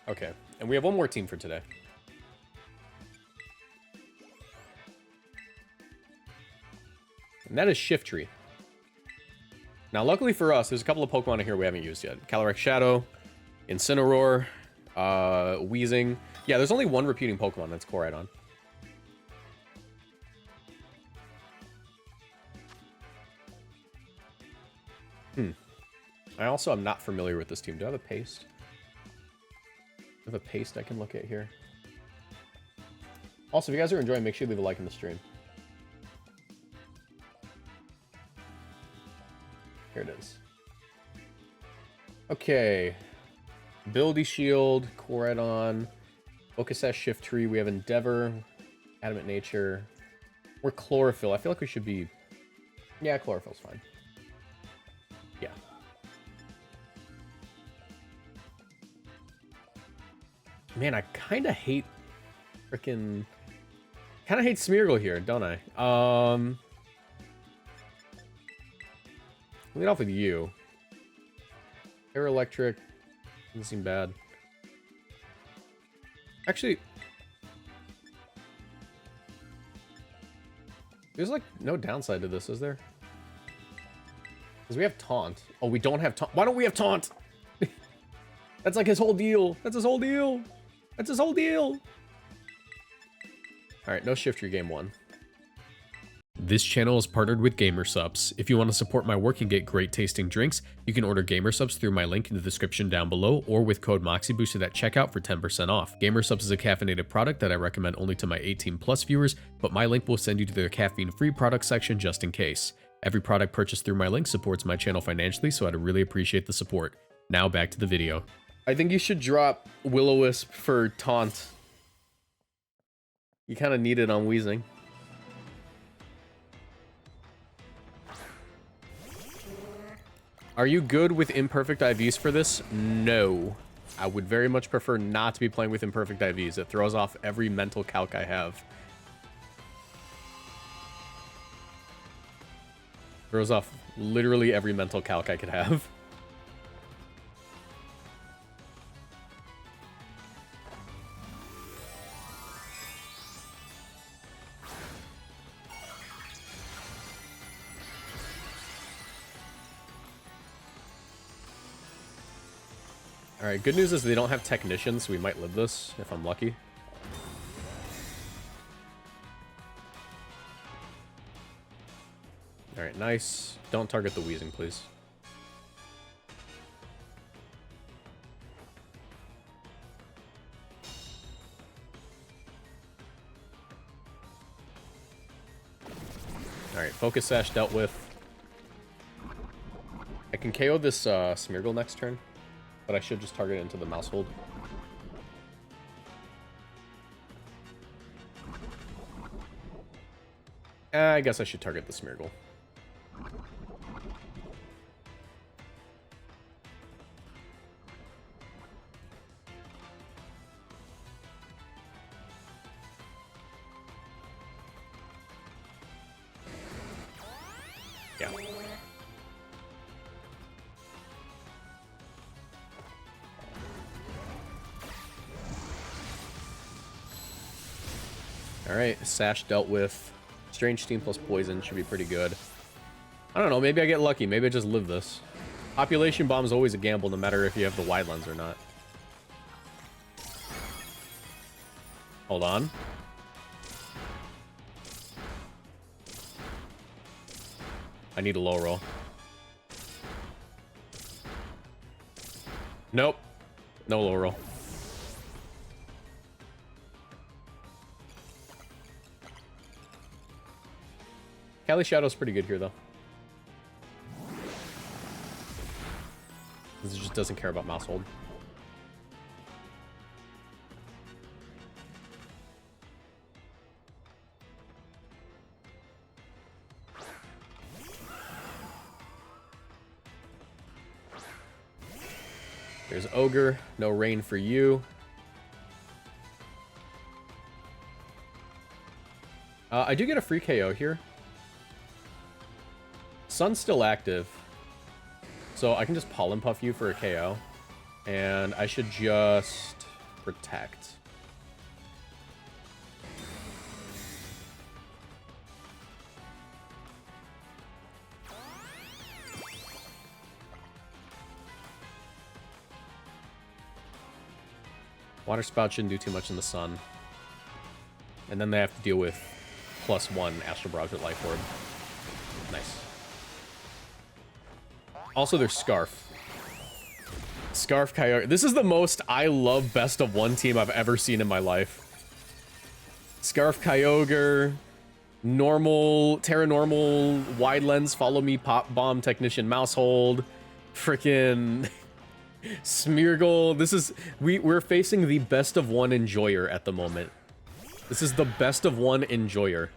Okay, and we have one more team for today. And that is Shiftry. Now, luckily for us, there's a couple of Pokemon in here we haven't used yet. Calyrex Shadow, Incineroar, Weezing. Yeah, there's only one repeating Pokemon, that's Koraidon. I also am not familiar with this team. Do I have a paste? I have a paste I can look at here. Also, if you guys are enjoying, make sure you leave a like in the stream. Here it is. Okay. Ability Shield, Koraidon, Focus Sash, Shiftry. We have Endeavor, Adamant Nature. We're Chlorophyll. I feel like we should be... Yeah, Chlorophyll's fine. Yeah. Man, I kind of hate freaking... Kind of hate Smeargle here, don't I? Lead off with you. Air Electric. Doesn't seem bad. Actually... There's, like, no downside to this, is there? Because we have Taunt. Oh, we don't have Taunt. Why don't we have Taunt? That's like his whole deal. That's his whole deal. That's his whole deal. Alright, no Shiftry game 1. This channel is partnered with GamerSupps. If you want to support my work and get great tasting drinks, you can order GamerSupps through my link in the description down below or with code Moxie boosted at checkout for 10% off. GamerSupps is a caffeinated product that I recommend only to my 18+ viewers, but my link will send you to their caffeine-free product section just in case. Every product purchased through my link supports my channel financially, so I'd really appreciate the support. Now back to the video. I think you should drop Will-O-Wisp for Taunt. You kind of need it on Weezing. Are you good with imperfect IVs for this? No. I would very much prefer not to be playing with imperfect IVs. It throws off every mental calc I have. Throws off literally every mental calc I could have. Alright, good news is they don't have Technicians, so we might live this, if I'm lucky. Alright, nice. Don't target the Weezing, please. Alright, Focus Sash dealt with. I can KO this Smeargle next turn. But I should just target it into the mouse hold. I guess I should target the Smeargle. Yeah. Alright, Sash dealt with. Strange Steam plus Poison should be pretty good. I don't know, maybe I get lucky. Maybe I just live this. Population Bomb is always a gamble, no matter if you have the wide lens or not. Hold on. I need a low roll. Nope. No low roll. Cali Shadow's pretty good here, though. This just doesn't care about mouse hold. There's Ogre. No rain for you. I do get a free KO here. Sun's still active, so I can just Pollen Puff you for a KO, and I should just protect. Water Spout shouldn't do too much in the sun. And then they have to deal with +1 Astral Barrage with Life Orb. Nice. Also, there's Scarf. Scarf Kyogre. This is the most I love best of one team I've ever seen in my life. Scarf Kyogre, normal, Terra Normal, Wide Lens, Follow Me, Pop Bomb, Technician, Mousehold, frickin' Smeargle. This is, we're facing the best of one enjoyer at the moment. This is the best of one enjoyer.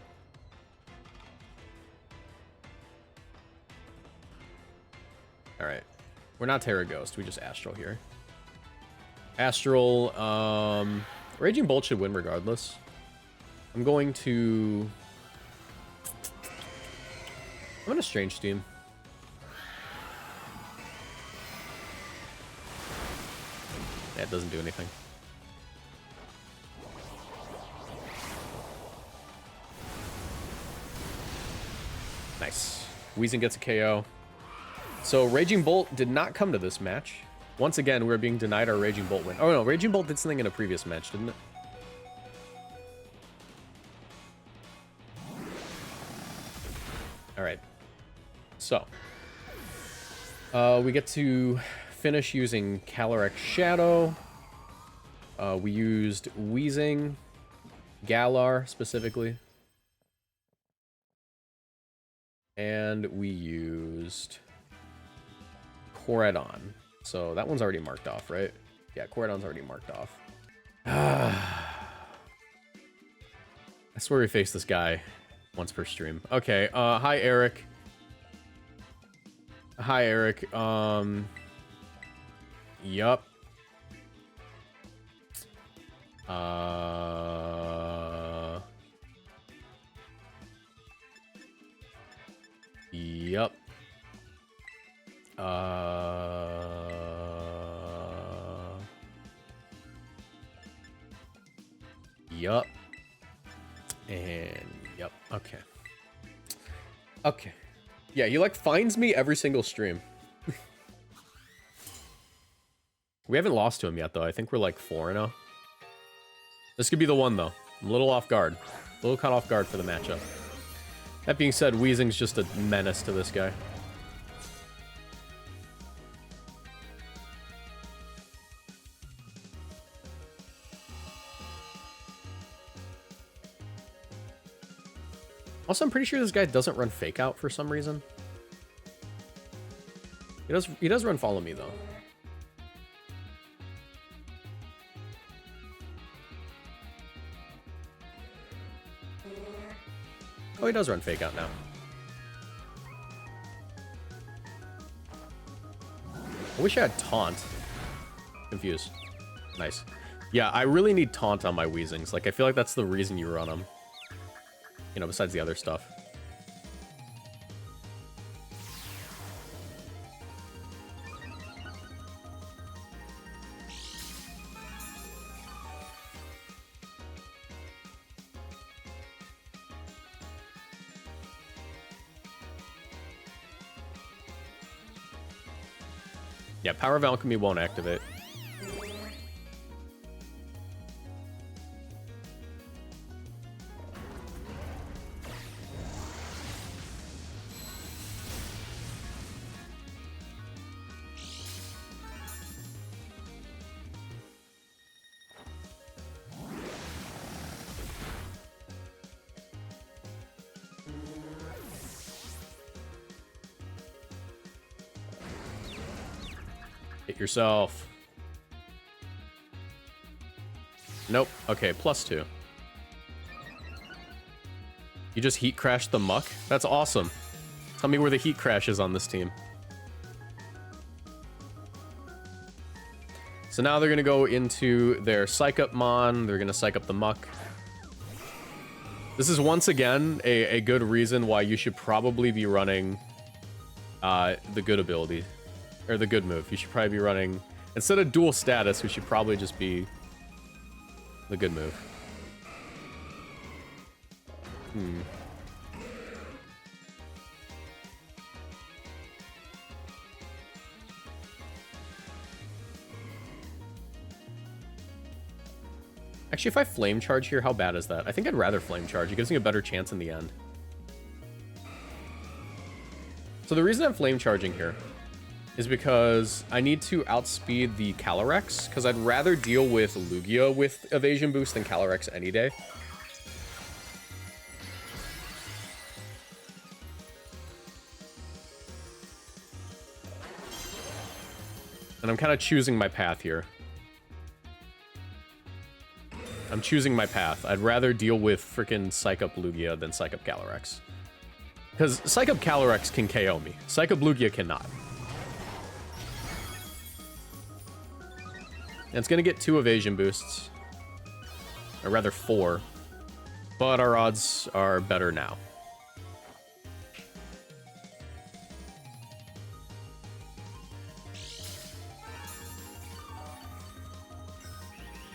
Alright. We're not Terra Ghost, we just Astral here. Astral, Raging Bolt should win regardless. I'm going to... I'm gonna Strange Steam. Yeah, it doesn't do anything. Nice. Weezing gets a KO. So Raging Bolt did not come to this match. Once again, we're being denied our Raging Bolt win. Oh no, Raging Bolt did something in a previous match, didn't it? Alright. So. We get to finish using Calyrex Shadow. We used Weezing. Galar, specifically. And we used Koradon. So that one's already marked off, right? Yeah, Koradon's already marked off. I swear we face this guy once per stream. Okay, hi Eric. Hi Eric. Yup. Yup. Yup. And yup. Okay. Okay. Yeah, he like finds me every single stream. We haven't lost to him yet though. I think we're like 4-0. This could be the one though. I'm a little off guard. A little caught off guard for the matchup. That being said, Weezing's just a menace to this guy. Also, I'm pretty sure this guy doesn't run Fake Out for some reason. He does run Follow Me though. Oh, he does run Fake Out now. I wish I had Taunt. Confused. Nice. Yeah, I really need Taunt on my Weezings. Like, I feel like that's the reason you run them. You know, besides the other stuff. Yeah, Power of Alchemy won't activate. Hit yourself. Nope. Okay, +2. You just heat crashed the Muck? That's awesome. Tell me where the heat crash is on this team. So now they're going to go into their Psych Up Mon. They're going to Psych Up the Muck. This is once again a good reason why you should probably be running the good ability. Or the good move. You should probably be running... Instead of dual status, we should probably just be The good move. Actually, if I Flame Charge here, how bad is that? I think I'd rather Flame Charge. It gives me a better chance in the end. So the reason I'm Flame Charging here is because I need to outspeed the Calyrex, because I'd rather deal with Lugia with Evasion Boost than Calyrex any day. And I'm kind of choosing my path here. I'm choosing my path. I'd rather deal with freaking Psych Up Lugia than Psych Up Calyrex. Because Psych Up Calyrex can KO me. Psych Up Lugia cannot. And it's going to get 2 evasion boosts. Or rather 4. But our odds are better now.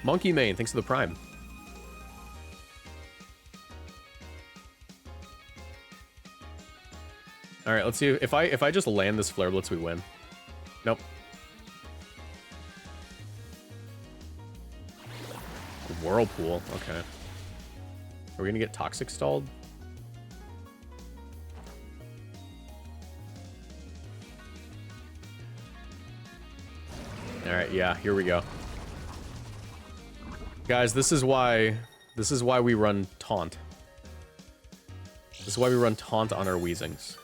Monkey Mane, thanks for the Prime. All right, let's see if I just land this Flare Blitz, we win. Nope. Whirlpool. Okay. Are we gonna get Toxic stalled? All right, yeah, here we go. Guys, this is why we run Taunt. This is why we run Taunt on our Weezings.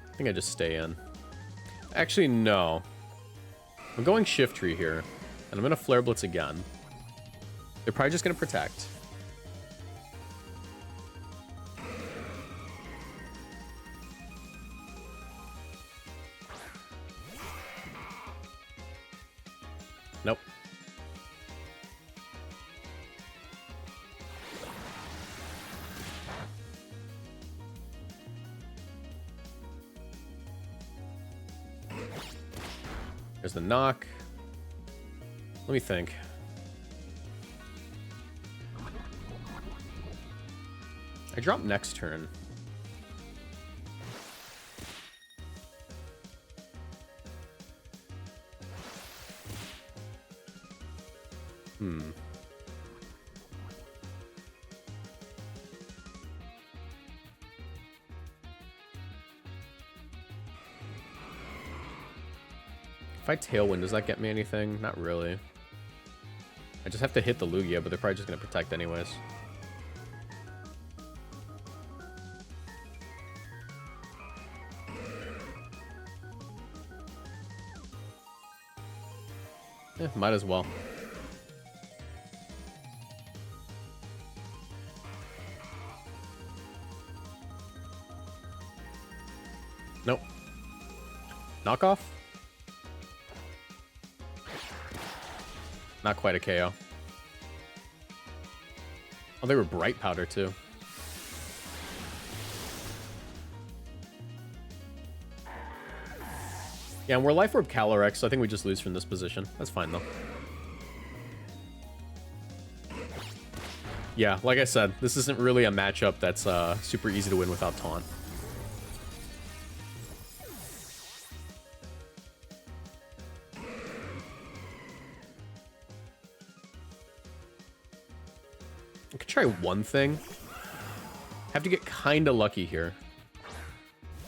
I think I just stay in. Actually, no. I'm going Shiftry here, and I'm going to Flare Blitz again. They're probably just going to protect. Nope. There's the knock. Let me think. I drop next turn. If I Tailwind, does that get me anything? Not really. I just have to hit the Lugia, but they're probably just going to protect anyways. Might as well. Nope. Knockoff? Not quite a KO. Oh, they were Bright Powder, too. Yeah, and we're Life Orb Calyrex, so I think we just lose from this position. That's fine, though. Yeah, like I said, this isn't really a matchup that's super easy to win without Taunt. I could try one thing. Have to get kinda lucky here.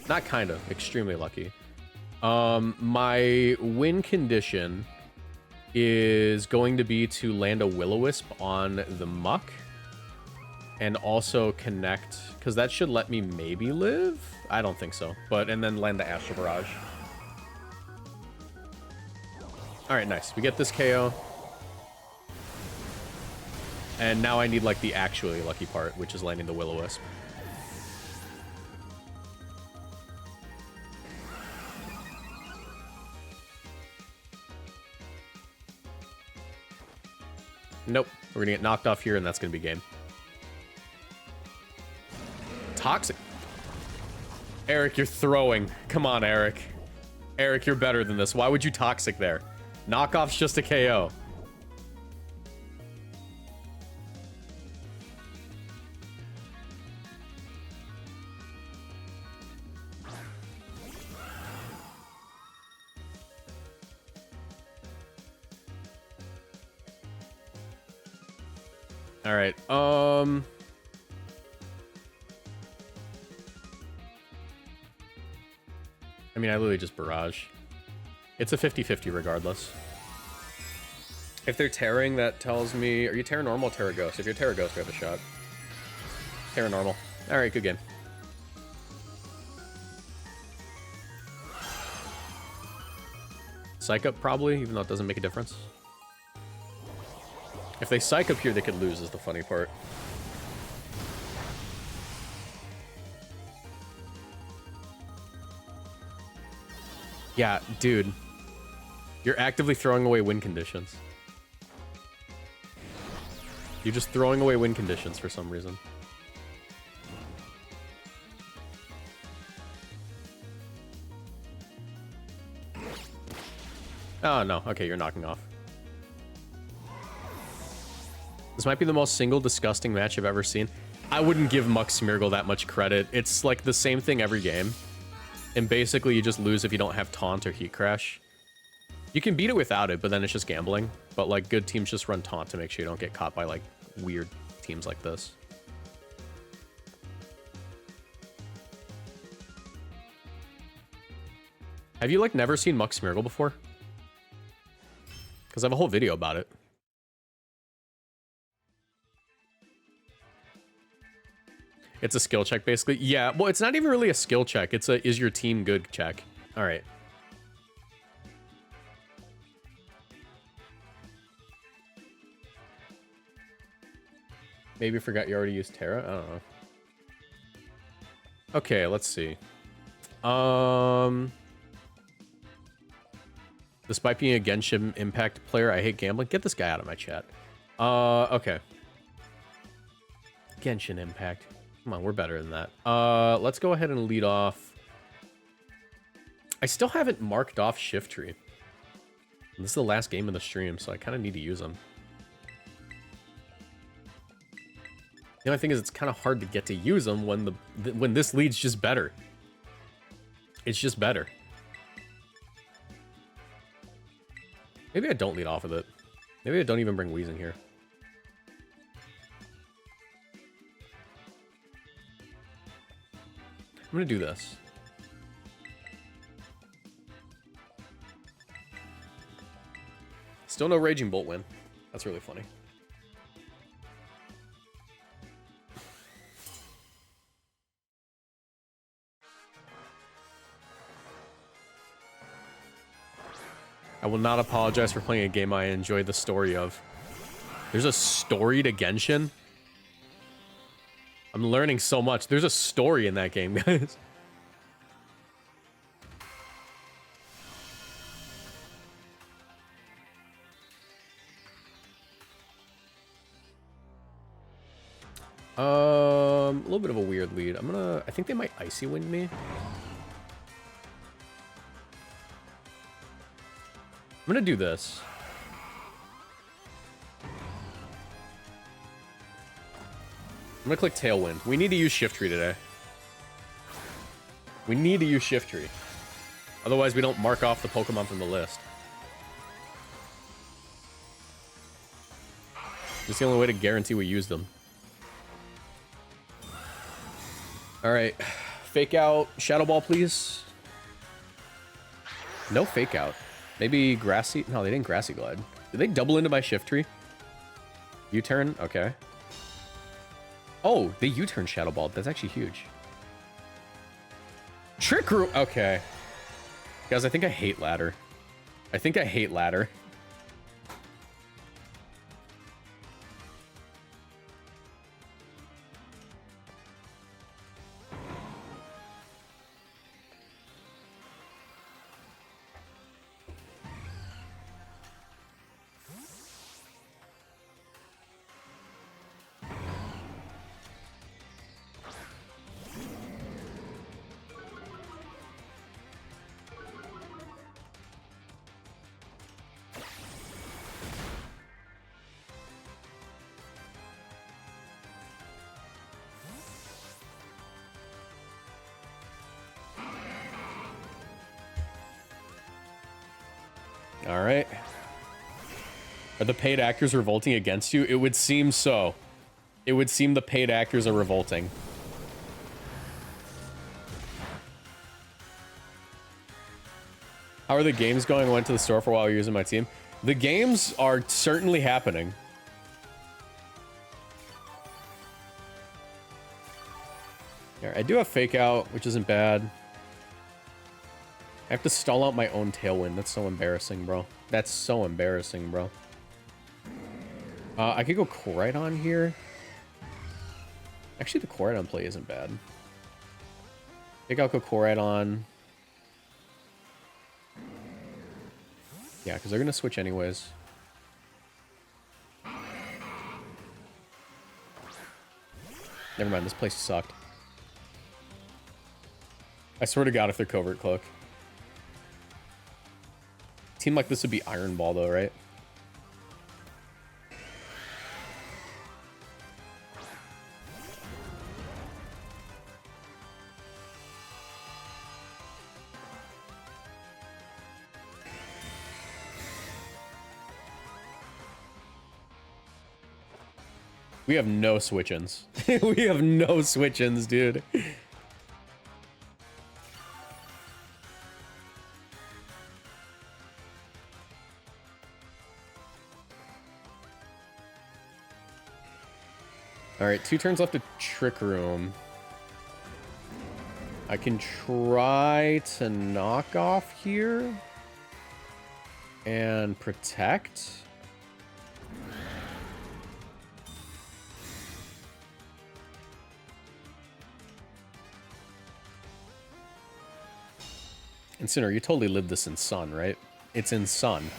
Not kinda, extremely lucky. My win condition is going to be to land a Will-O-Wisp on the Muck. And also connect, because that should let me maybe live? I don't think so. And then land the Astral Barrage. Alright, nice. We get this KO. And now I need, like, the actually lucky part, which is landing the Will-O-Wisp. Nope. We're gonna get knocked off here, and that's gonna be game. Toxic. Eric, you're throwing. Come on, Eric. Eric, you're better than this. Why would you toxic there? Knockoff's just a KO. All right. I mean, I literally just barrage. It's a 50-50 regardless. If they're tearing, that tells me... Are you Terra Normal or Terra Ghost? If you're Terra Ghost, we have a shot. Terra Normal. Alright, good game. Psych up, probably, even though it doesn't make a difference. If they psych up here, they could lose, is the funny part. Yeah, dude. You're actively throwing away win conditions. You're just throwing away win conditions for some reason. Oh, no. Okay, you're knocking off. This might be the most single disgusting match I've ever seen. I wouldn't give Smeargle that much credit. It's like the same thing every game. And basically, you just lose if you don't have Taunt or Heat Crash. You can beat it without it, but then it's just gambling. But, like, good teams just run Taunt to make sure you don't get caught by, like, weird teams like this. Have you, like, never seen Smeargle before? Because I have a whole video about it. It's a skill check, basically. Yeah, well, it's not even really a skill check. It's a, is your team good check. All right. Maybe forgot you already used Terra? I don't know. Okay, let's see. Despite being a Genshin Impact player, I hate gambling. Get this guy out of my chat. Okay. Genshin Impact. Come on, we're better than that. Let's go ahead and lead off. I still haven't marked off Shiftry. This is the last game of the stream, so I kind of need to use them. The only thing is, it's kind of hard to get to use them when when this lead's just better. It's just better. Maybe I don't lead off with it. Maybe I don't even bring Weezing here. I'm gonna do this. Still no Raging Bolt win. That's really funny. I will not apologize for playing a game I enjoy the story of. There's a story to Genshin? I'm learning so much. There's a story in that game, guys. A little bit of a weird lead. I think they might Icy Wind me. I'm gonna do this. I'm gonna click Tailwind. We need to use Shiftry today. We need to use Shiftry. Otherwise, we don't mark off the Pokemon from the list. It's the only way to guarantee we use them. Alright. Fake out Shadow Ball, please. No fake out. Maybe Grassy... No, they didn't Grassy Glide. Did they double into my Shiftry? U-turn? Okay. Oh, they U-turn Shadow Ball. That's actually huge. Trick Room! Okay. Guys, I think I hate Ladder. I think I hate Ladder. All right. Are the paid actors revolting against you? It would seem so. It would seem the paid actors are revolting. How are the games going? I went to the store for a while using my team. The games are certainly happening. Yeah, I do have fake out, which isn't bad. I have to stall out my own tailwind. That's so embarrassing, bro. That's so embarrassing, bro. I could go Koraidon here. Actually, the Koraidon play isn't bad. I think I'll go Koraidon. Yeah, because they're going to switch anyways. Never mind, this place sucked. I swear to God if they're Covert Cloak. Team like this would be Iron Ball though, right? We have no switch-ins. We have no switch-ins, dude. Alright, 2 turns left to Trick Room. I can try to knock off here. And protect. Incineroar, you totally lived this in Sun, right? It's in Sun.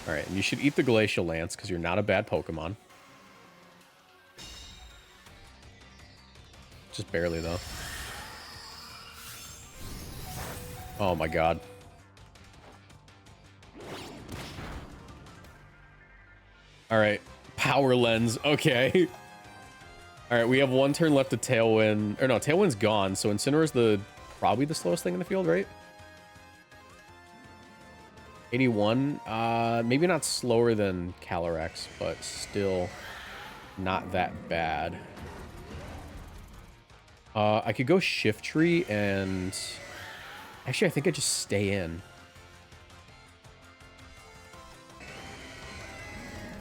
Alright, and you should eat the Glacial Lance, because you're not a bad Pokemon. Just barely, though. Oh my god. Alright, Power Lens, okay. Alright, we have 1 turn left to Tailwind. Or no, Tailwind's gone, so Incineroar's probably the slowest thing in the field, right? 81. Maybe not slower than Calyrex, but still not that bad. I could go Shiftry and... Actually, I think I just stay in.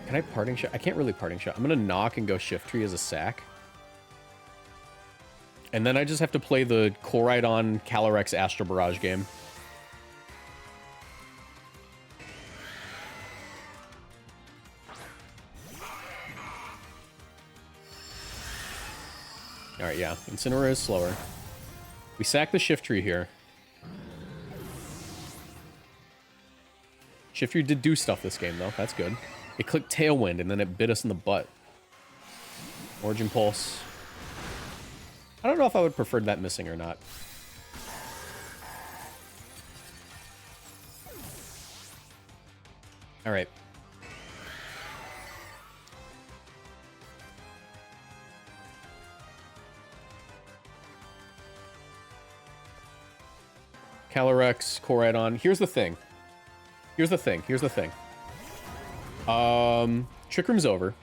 Can I Parting Shot? I can't really Parting Shot. I'm going to knock and go Shiftry as a sack. And then I just have to play the Koraidon Calyrex Astro Barrage game. Alright, yeah. Incineroar is slower. We sack the Shiftry here. Shiftry did do stuff this game, though. That's good. It clicked Tailwind, and then it bit us in the butt. Origin Pulse. I don't know if I would prefer that missing or not. Alright. Calyrex, Koraidon. Here's the thing. Here's the thing. Here's the thing. Trick Room's over.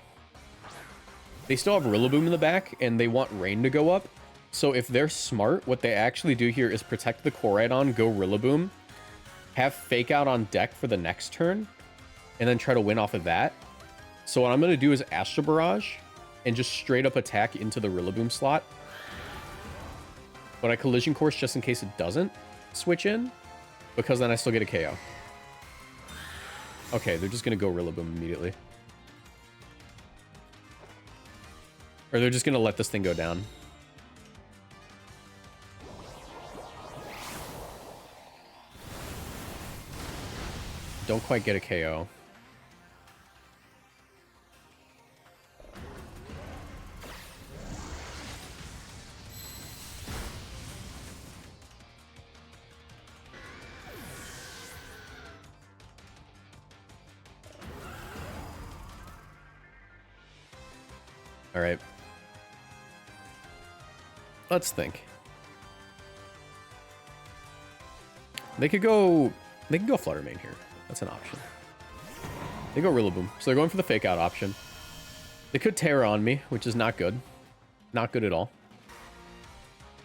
They still have Rillaboom in the back, and they want Rain to go up. So if they're smart, what they actually do here is protect the Koraidon, go Rillaboom, have Fake Out on deck for the next turn, and then try to win off of that. So what I'm going to do is Astro Barrage, and just straight up attack into the Rillaboom slot. But I Collision Course just in case it doesn't switch in, because then I still get a KO. Okay, they're just going to go Rillaboom immediately. Or they're just going to let this thing go down. Don't quite get a KO. All right. Let's think. They could go They can go Flutter Mane here. That's an option. They go Rillaboom. So they're going for the fake out option. They could Terra on me, which is not good. Not good at all.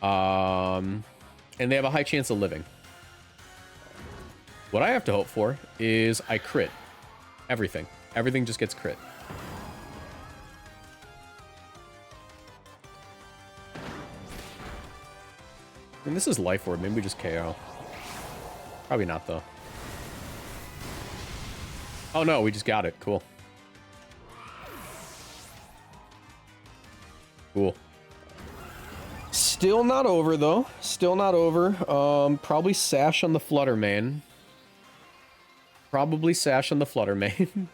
And they have a high chance of living. What I have to hope for is I crit. Everything. Everything just gets crit. I mean, this is Life Orb. Maybe we just KO. Probably not, though. Oh, no. We just got it. Cool. Cool. Still not over, though. Still not over. Probably Sash on the Flutter Mane. Probably Sash on the Flutter Mane.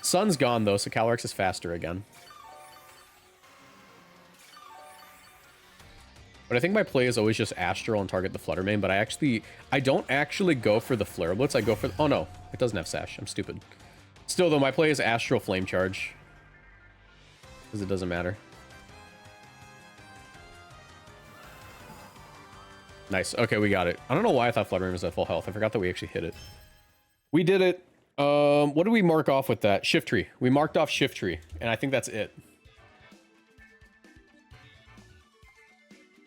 Sun's gone, though, so Calyrex is faster again. But I think my play is always just Astral and target the Flutter Mane, but I don't actually go for the Flare Blitz. I go for... Oh, no. It doesn't have Sash. I'm stupid. Still, though, my play is Astral Flame Charge. Because it doesn't matter. Nice. Okay, we got it. I don't know why I thought Flutter Mane was at full health. I forgot that we actually hit it. We did it. What did we mark off with that? Shiftry. We marked off Shiftry, and I think that's it.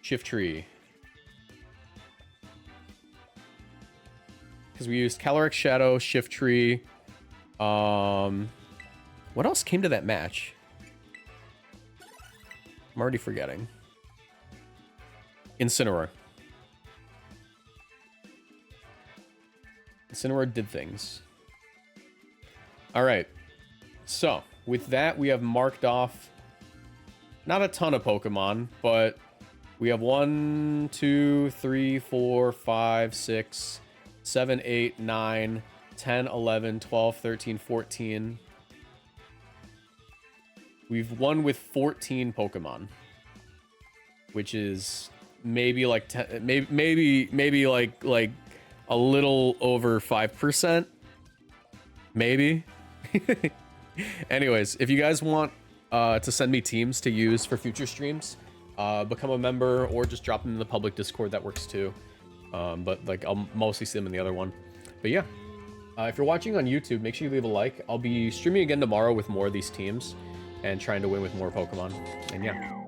Shiftry. Because we used Calyrex Shadow, Shiftry. What else came to that match? I'm already forgetting. Incineroar. Incineroar did things. Alright. So, with that, we have marked off not a ton of Pokemon, but we have 1, 2, 3, 4, 5, 6, 7, 8, 9, 10, 11, 12, 13, 14. We've won with 14 Pokemon, which is maybe like 10, maybe like a little over 5%. Maybe. Anyways, if you guys want to send me teams to use for future streams, become a member or just drop them in the public Discord. That works too. But like I'll mostly see them in the other one. But yeah, if you're watching on YouTube, make sure you leave a like. I'll be streaming again tomorrow with more of these teams and trying to win with more Pokemon. And yeah.